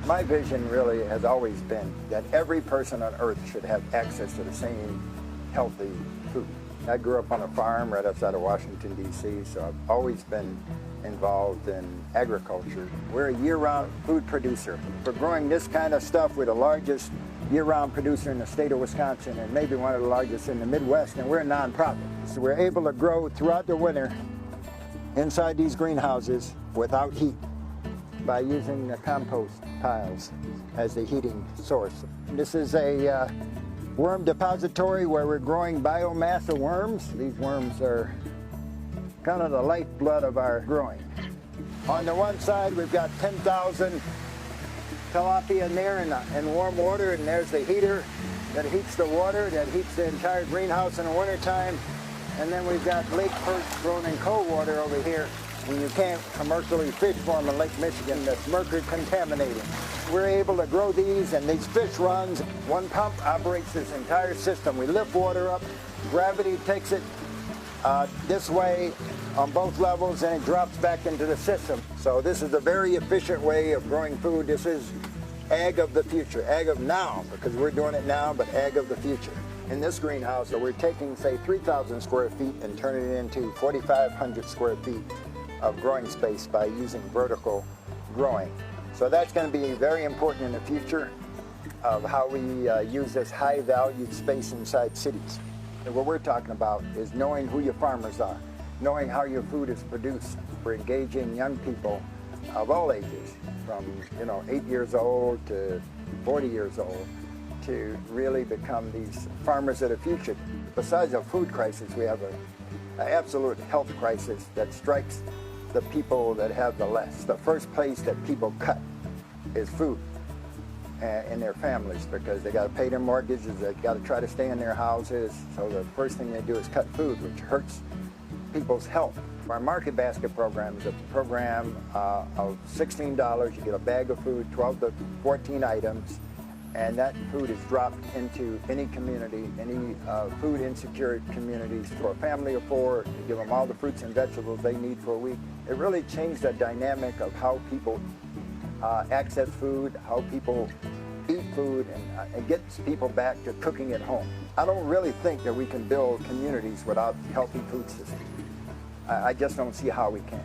My vision really has always been that every person on earth should have access to the same healthy food. I grew up on a farm right outside of Washington, D.C., so I've always been involved in agriculture. We're a year-round food producer. For growing this kind of stuff, we're the largest year-round producer in the state of Wisconsin and maybe one of the largest in the Midwest, and we're a nonprofit. So we're able to grow throughout the winter inside these greenhouses without heat by using the compost piles as the heating source. This is a worm depository where we're growing biomass of worms. These worms are kind of the lifeblood of our growing. On the one side, we've got 10,000 tilapia in there in warm water, and there's the heater that heats the water, that heats the entire greenhouse in the wintertime. And then we've got lake perch grown in cold water over here. When you can't commercially fish for them in Lake Michigan, that's mercury contaminated. We're able to grow these, and these fish runs. One pump operates this entire system. We lift water up, gravity takes it this way on both levels, and it drops back into the system. So this is a very efficient way of growing food. This is ag of the future, ag of now, because we're doing it now, but ag of the future. In this greenhouse, so we're taking, say, 3,000 square feet and turning it into 4,500 square feet of growing space by using vertical growing. So that's going to be very important in the future of how we use this high-valued space inside cities. And what we're talking about is knowing who your farmers are, knowing how your food is produced. We're engaging young people of all ages, from 8 years old to 40 years old, to really become these farmers of the future. Besides a food crisis, we have an absolute health crisis that strikes the people that have the less. The first place that people cut is food in their families, because they got to pay their mortgages, they got to try to stay in their houses. So the first thing they do is cut food, which hurts people's health. Our Market Basket program is a program of $16. You get a bag of food, 12 to 14 items, and that food is dropped into any community, any food insecure communities. For a family of 4, you give them all the fruits and vegetables they need for a week. It really changed the dynamic of how people access food, how people eat food, and it gets people back to cooking at home. I don't really think that we can build communities without healthy food systems. I just don't see how we can.